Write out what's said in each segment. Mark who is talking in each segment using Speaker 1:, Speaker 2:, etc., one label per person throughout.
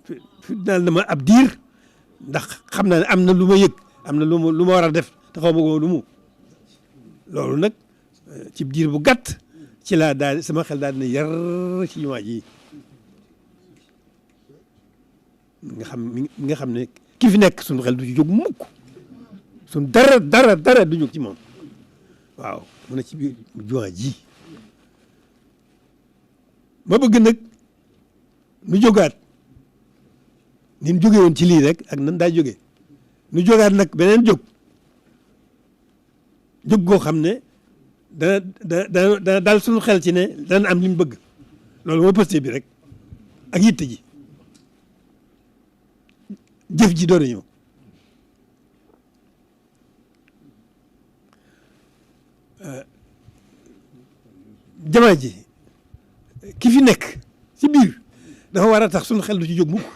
Speaker 1: fi daal na ma ab diir ndax xam naa ne am na lu ma yëg am na lu ma war a def te xaw ma ko lu mu loolu nag ci diir bu gàtt ci laa daal sama xel daal dina yar ci jumaa ji nga xam ne ki fi nekk suñu xel du ci jóg mukk suñu dara du jóg ci moom waaw mu ne ci biir jumaa ji ma bëgg nag nu jógaat ni mu jóge woon ci lii rek ak nan daa jóge nu jógaat nag beneen jóg goo xam ne dana daal suñu xel ci ne dana am li mu bëgg loolu mooy posté bi rek ak yitte ji jëf ji doon ñëw jamaa ji ki fi nekk ci biir dafa war a tax suñu xel du ci jóg mukk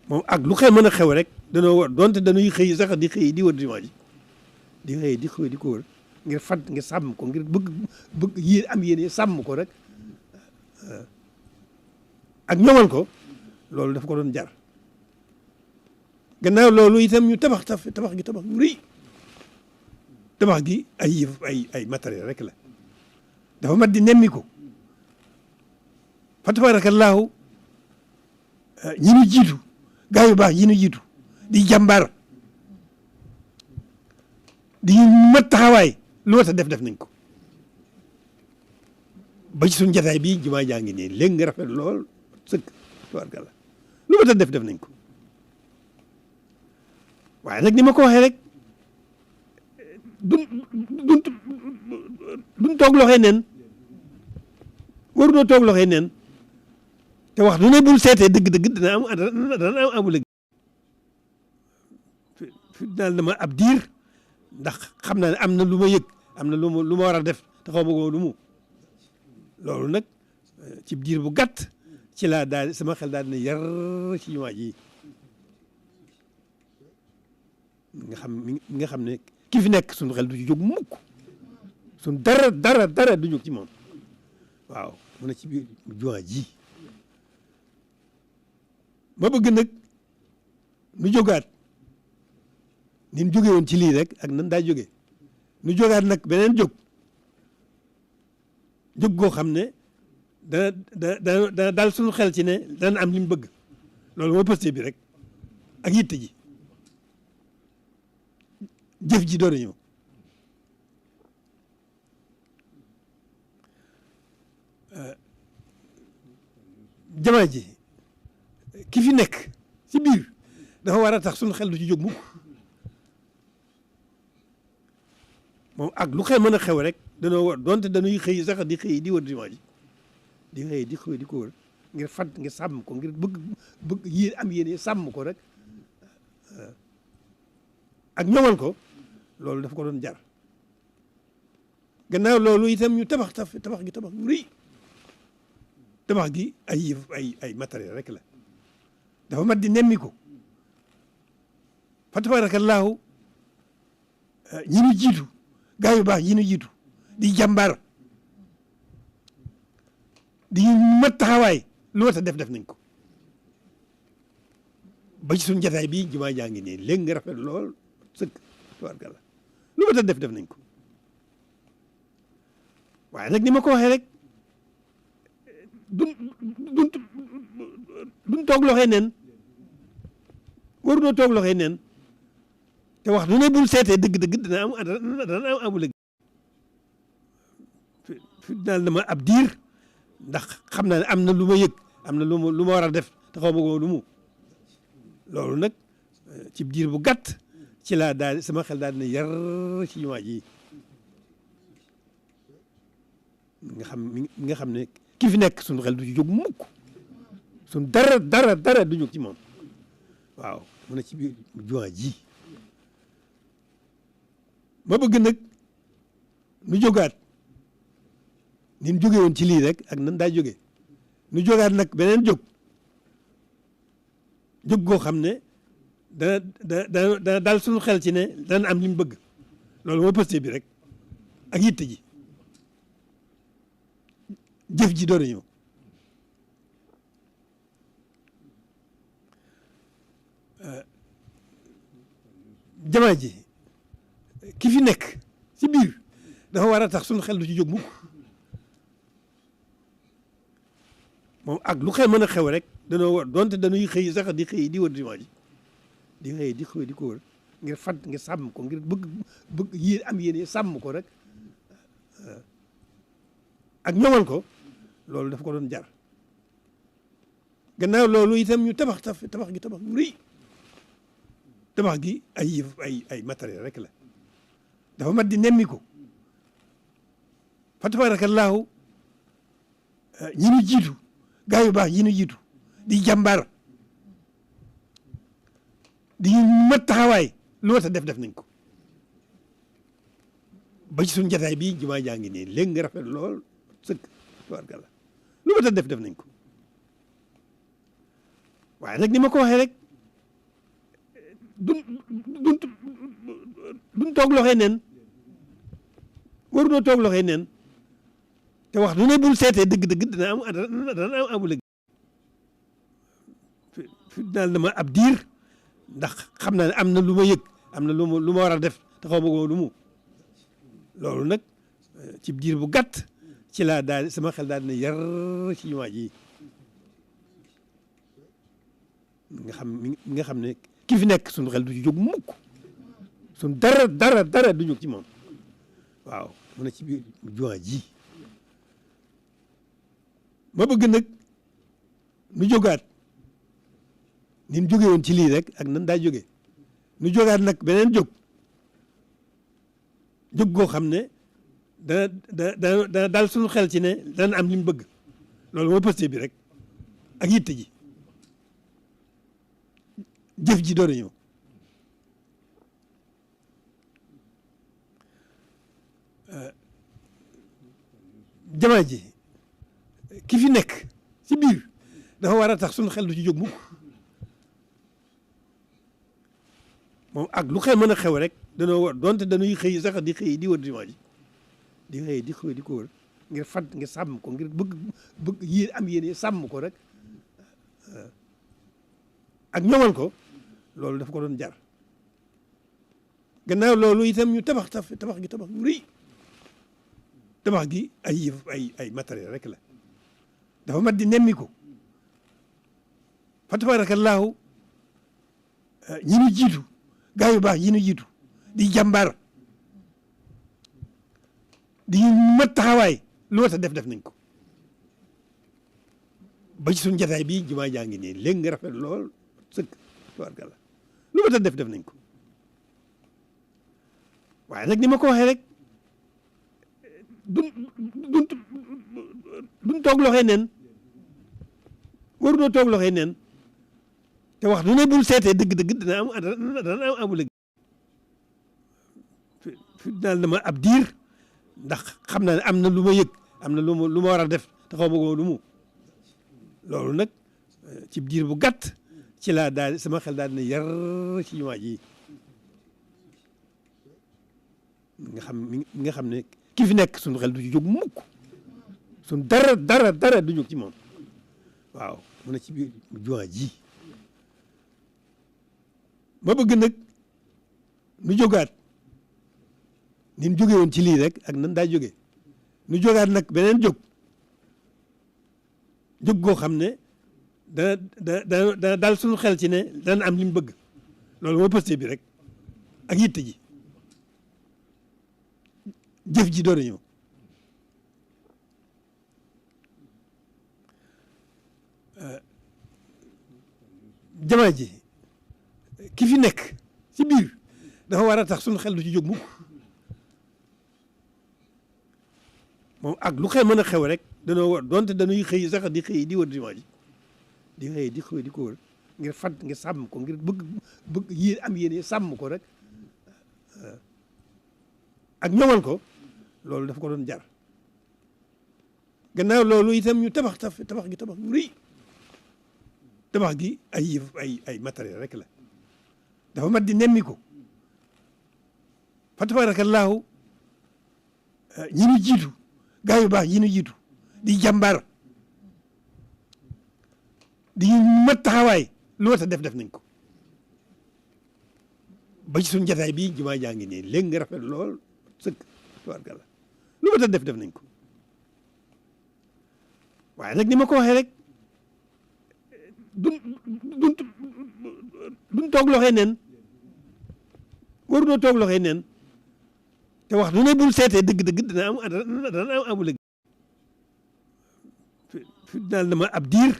Speaker 1: moom ak lu xel mën a xew rek danoo war donte dañuy xëy sax di xëy di wër jumaa ji di xëy di ko wër ngir ngir sàmm ko ngir bëgg yéen am yéen sàmm ko rek ak ñoŋal ko loolu daf ko doon jar gannaaw loolu itam ñu tabax yu rëy tabax gi ay matériel rek la dafa mat di nemmi ko fa tabaarakallaahu ñi ñu jiitu gaa yu baax yi ñu jiitu di jàmbaar di mat taxawaay lu wat a def nañ ko ba ci suñu jataay bii jumaa jaa ngi nii léegi nga rafet lool sëkk tabaarkalla lu wat a def nañ ko waaye nag ni ma ko waxee rek duñ toog loxoy neen waruñoo toog loxoy neen te wax du ne bul seetee dëgg-dëgg dana am amu lëg fi daal na ma ab diir ndax xam naa ne am na lu ma yëg am na lu ma war a def te xaw ma ko lu mu loolu nag ci diir bu gàtt ci laa daal sama xel daal dina yar ci jumaa ji nga xam ne ki fi nekk suñu xel du ci jóg mukk suñu dara du jóg ci moom waaw mu ne ci biir jumaa ji ma bëgg nag nu jógaat ni mu jóge woon ci lii rek ak nan daa jóge nu jógaat nag beneen jóg goo xam ne dana daal suñu xel ci ne dana am li mu bëgg loolu mooy posté bi rek ak yitte ji jëf ji doon ñëw jamaa ji ki fi nekk ci biir dafa war a tax suñu xel du ci jóg mukk moom ak lu xel mën a xew rek danoo war donte dañuy xëy sax di xëy di wër jumaa ji di xëy di ko wër ngir ngir sàmm ko ngir bëgg yéen am yéen sàmm ko rek ak ñoŋal ko loolu daf ko doon jar gannaaw loolu itam ñu tabax yu rëy tabax gi ay matériel rek la dafa mat di nemmi ko fa tabaarakallaahu ñi ñu jiitu gaa yu baax yi ñu jiitu di jàmbaar di mat taxawaay lu wat a def nañ ko ba ci suñu jataay bii jumaa jaa ngi nii léegi nga rafet lool sëkk tabaarkalla lu wat a def nañ ko waaye nag ni ma ko waxee rek duñ toog loxoy neen waruñoo toog loxoy neen te wax du ne bul seetee dëgg-dëgg dana am amu lëg fi daal na ma ab diir ndax xam naa ne am na lu ma yëg am na lu ma war a def te xaw ma ko lu mu loolu nag ci diir bu gàtt ci laa daal sama xel daal dina yar ci jumaa ji nga xam ne ki fi nekk suñu xel du ci jóg mukk suñu dara du jóg ci moom waaw mu ne ci biir jumaa ji ma bëgg nag nu jógaat ni mu jóge woon ci lii rek ak nan daa jóge nu jógaat nag beneen jóg goo xam ne dana daal suñu xel ci ne dana am li mu bëgg loolu mooy posté bi rek ak yitte ji jëf ji doon ñëw jamaa ji ki fi nekk ci biir dafa war a tax suñu xel du ci jóg mukk moom ak lu xew mën a xew rek danoo war donte dañuy xëy sax di xëy di wër jumaa ji di xëy di xëy di ko wër ngir fat ngir sàmm ko ngir bëgg yéen am yéen sàmm ko rek ak ñoŋal ko loolu daf ko doon jar gannaaw loolu itam ñu tabax gi tabax yu rëy tabax gi ay matériel rek la dafa mat di nemmi ko fa tabaarakallaahu ñi ñu jiitu gaa yu baax yi ñu jiitu di jàmbaar di mat taxawaay lu mat a def nañ ko ba ci suñu jataay bii jumaa jaa ngi nii léegi nga rafet lool sëkk tabaarkalla lu mat a def nañ ko waaye nag ni ma ko waxee rek duñ toog loxee neen waruñoo toog loxee neen te wax du ne bul seetee dëgg-dëgg dana am amu lëg fi daal dama ab diir ndax xam naa ne am na lu ma yëg am na lu ma war a def te xaw ma ko lu mu loolu nag ci diir bu gàtt ci laa daal sama xel daal dina yar ci jumaa ji nga xam ne ki fi nekk suñu xel du ci jóg mukk suñ dara du jóg ci moom waaw mu ne ci biir jumaa ji ma bëgg nag nu jógaat ni ñu jóge woon ci lii rek ak nan daa jóge nu jógaat nag beneen jóg goo xam ne dana daal suñu xel ci ne dana am li mu bëgg loolu mooy posté bi rek ak yitte ji jëf ji doon ñëw jamaa ji ki fi nekk ci biir dafa war a tax suñu xel du ci jóg mukk moom ak lu xew mën a xew rek danoo war donte dañuy xëy sax di xëy di wër jumaa ji di xëy di xëy di ko wër ngir fat ngir sàmm ko ngir bëgg yéen am yéen sàmm ko rek ak ñoŋal ko loolu daf ko doon jar gannaaw loolu itam ñu tabax gi tabax yu rëy tabax gi ay matériel rek la dafa mat di nemmi ko fa tabaarakallaahu ñi ñu jiitu gaa yu baax yi ñu jiitu di jàmbaar di mat taxawaay lu mat a def nañ ko ba ci suñu jataay bii jumaa jaa ngi nii léegi nga rafet lool sëkk tabaarkalla lu mat a def nañ ko waaye nag ni ma ko waxee rek duñ toog loxee neen waruñoo toog loxee neen te wax du ne bul seetee dëgg-dëgg dana am amu lëg fi daal dama ab diir ndax xam naa ne am na lu ma yëg am na lu ma war a def te xaw ma ko lu mu loolu nag ci diir bu gàtt ci laa daal sama xel daal dina yar ci jumaa ji nga xam ne ki fi nekk suñu xel du ci jóg mukk suñ dara du jóg ci moom waaw mu ne ci biir jumaa ji ma bëgg nag nu jógaat ni ñu jóge woon ci lii rek ak nan daa jóge nu jógaat nag beneen jóg goo xam ne dana daal suñu xel ci ne dana am li mu bëgg loolu mooy posté bi rek ak yitte ji jëf ji doon ñëw jamaa ji ki fi nekk ci biir dafa war a tax suñu xel du ci jóg mukk moom ak lu xew mën a xew rek danoo war donte dañuy xëy sax di xëy di wër jumaa ji di xëy di xëy di ko wër ngir fat ngir sàmm ko ngir bëgg yéen am yéen sàmm ko rek ak ñoŋal ko loolu daf ko doon jar gannaaw loolu itam ñu tabax gi tabax yu rëy tabax gi ay matériel rek la dafa mat di nemmi ko fa tabaarakallaahu ñi ñu jiitu gaa yu baax yi ñu jiitu di jàmbaar di mat taxawaay lu mat a def nañ ko ba ci suñu jataay bii jumaa jaa ngi nii léegi nga rafet lool sëkk tubaarkalla lu ma ta def nañ ko waaye nag ni ma ko waxee rek duñ toog loxee neen waruñoo toog loxee neen te wax du ne bul seetee dëgg-dëgg dana am amu lëg fi daal dama ab diir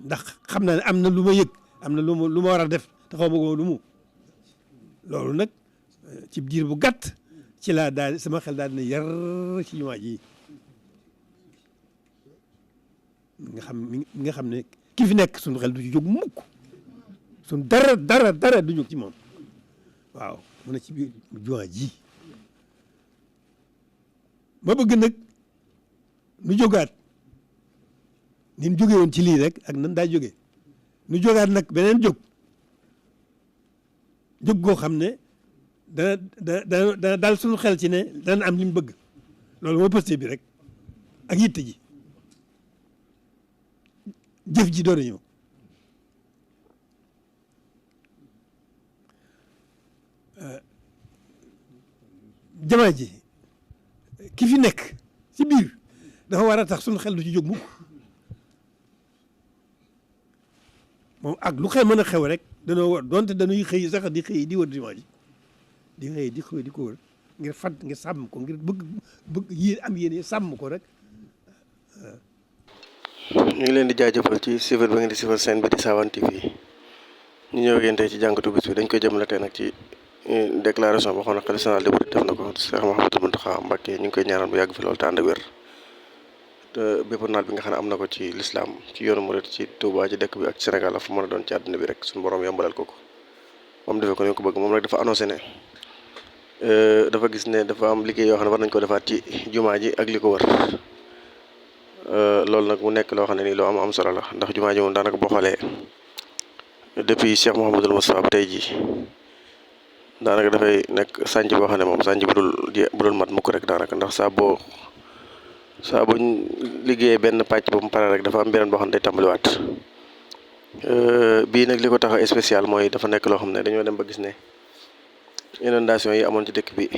Speaker 1: ndax xam naa ne am na lu ma yëg am na lu ma war a def te xaw ma ko lu mu loolu nag ci diir bu gàtt ci laa daal sama xel daal dina yar ci jumaa ji nga xam ne ki fi nekk suñu xel du ci jóg mukk suñ dara du jóg ci moom waaw mu ne ci biir jumaa ji ma bëgg nag nu jógaat ni mu jóge woon ci lii rek ak nan daa jógee nu jógaat nag beneen jóg goo xam ne dana daal suñu xel ci ne dana am li mu bëgg loolu moo posté bi rek ak yitte ji jëf ji doon ñëw jamaa ji ki fi nekk ci biir dafa war a tax suñu xel du ci jóg mukk moom ak lu xel mën a xew rek danoo war donte dañuy xëy sax di xëy di wër jumaa ji di xëy di ko wër ngir fàtt ngir sàmm ko ngir bëgg yéen am yéen sàmm ko rek.
Speaker 2: ñu ngi leen di jaajëfal ci suivre ba ngeen di suivre seen bi di Sawane TV ñu ñëw yéen tey ci jàngatu bis bi dañ koy jëmale tey nag ci déclaration boo xam ne xalifa général des mourides def na ko Cheikh Mouhamadou Mountakha Mbacké ñu ngi koy ñaanal bu yàgg fi loolu te ànd ak wér te bépp naal bi nga xam ne am na ko ci lislaam ci yoonu murid ci Touba ci dëkk bi ak ci Sénégal la fu mën a doon ci àdduna bi rek suñu borom yombalal ko moom defee ko ni ko bëgg moom rek dafa annoncé ne dafa gis ne dafa am liggéey yoo xam ne war nañ ko defaat ci jumaa ji ak li ko wër loolu nag mu nekk loo xam ne nii loo am solo la ndax jumaa ji moom daanaka boo xoolee depuis Cheikh Mouhamadul Moustapha ba tey jii daanaka dafay nekk sànc boo xam ne moom sànc bu dul mat mukk rek daanaka ndax saa buñ liggéeyee benn pàcc ba mu pare rek dafa am beneen boo xam ne day tàmbaliwaat bii nag li ko tax a spécial mooy dafa nekk loo xam ne dañoo dem ba gis ne inondation yi amoon ci dëkk bi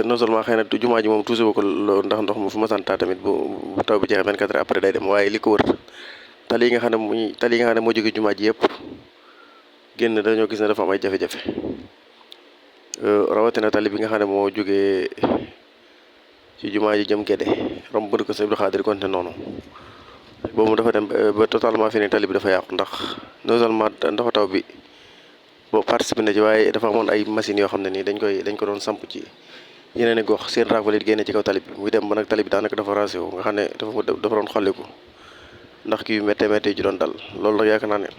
Speaker 2: non seulement xëy na jumaa ji moom tuuse ko loolu ndax ndox mu fu ma santaa tamit bu taw bi jeexee 24 heures après day dem waaye li ko wër tali yi nga xam ne moo jóge jumaa ji yëpp génn dañoo gis ne dafa am ay jafe-jafe rawatina tali bi nga xam ne moo jógee ci jumaa ji jëm Gédé romb bëri ko Sëñ Abdou Khadir konte noonu boobu dafa dem ba totalement fini tali bi dafa yàqu ndax non seulement ndoxu taw bi boo participé na ci waaye dafa amoon ay machines yoo xam ne nii dañ ko doon samp ci yeneen i gox seen raakolit génne ci kaw tali bi muy dem ba nag tali bi daanaka dafa rasé wu nga xam ne dafa doon xolliku ndax kii yu méttee ji doon dal loolu nag yaakaar naa ne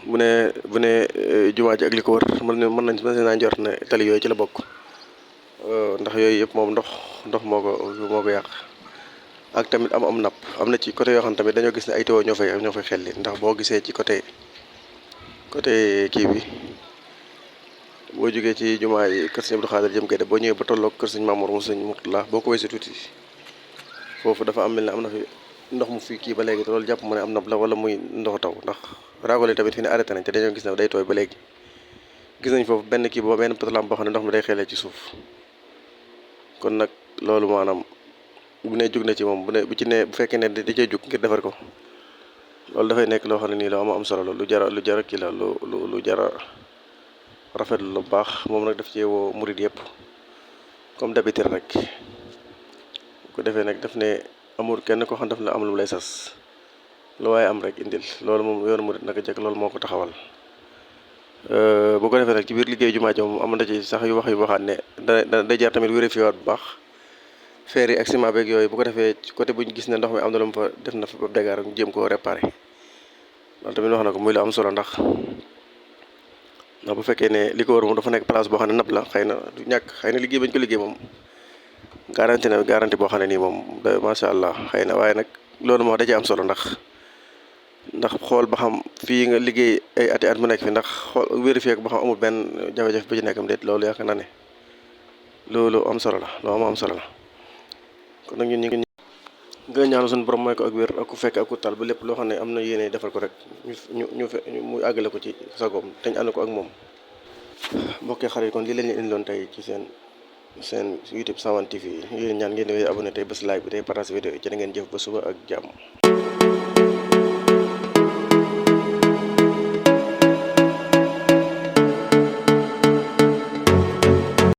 Speaker 2: bu ne jumaa ji ak li ko wër mën nañ naa njort ne tali yooyu ci la bokk ndax yooyu yëpp moom ndox moo ko yàq ak tamit am napp am na ci côté yoo xam tamit dañoo gis ne ay tuyaux ñoo fay xelli ndax boo gisee ci côté kii bi boo jógee ci jumaa yi kër Sëñ Abdou Khadir jëm Gédé boo ñëwee ba tolloog kër Sëñ Mamour mu Sëñ Murtala boo ko weesoo tuuti foofu dafa am mel ne am na fi ndox mu fi kii ba léegi te loolu jàpp mu ne am na la wala muy ndoxu taw ndax raagole tamit fi ne arrêté nañ te dañoo gis ne day tooy ba léegi gis nañ foofu benn kii benn potolam boo xam ne ndox mi day xeelee ci suuf kon nag loolu maanaam bu ne jug na ci moom bu fekkee ne da cee jug ngir defar ko loolu dafay nekk loo xam ne nii la am solo la lu jara kii la lu jara rafetlu lu baax moom nag daf cee woo murid yëpp comme d'habitude rek bu ko defee nag daf ne amul kenn koo xam daf la am lu lay sas lu waaye am rek indil loolu moom yoonu murid naka jekk loolu moo ko taxawal bu ko defee nag ci biir liggéey jumaa ji moom am na ci sax yu waxaat ne day jar tamit vérifié waat bu baax feer yi ak ciment beeg yooyu bu ko defee ci côté bu ñu gis ne ndox mi am na lu mu fa def na fa ba dégaar ñu jéem koo réparé loolu tamit wax na ko muy lu am solo ndax bu fekkee ne li ko war moom dafa nekk place boo xam ne napp la xëy na du ñàkk xëy na liggéey bañ ko liggéey moom garanti boo xam ne nii moom macha allah xëy na waaye nag loolu moo da ci am solo ndax xool ba xam fii nga liggéey ay at mu nekk fi ndax xool vérifié ko ba xam amul benn jafe-jafe bu ci nekkam déet loolu yaakaar naa ne loolu am solo la loolu am solo la kon nag ñun ñu gën a ñaanal suñu borom mooy ko ak wér ak ku fekk ak ku tal ba lépp loo xam ne am na yéene defal ko rek mu àggale ko ci sagoom te ñu ànd ko ak moom. mbokkee xarit kon lii la ñu indiloon tey ci seen YouTube Sawane TV yéen ñaan ngeen di abonné tey bés like bi tey partage vidéo yi ci da ngeen jëf ba suba ak jàmm.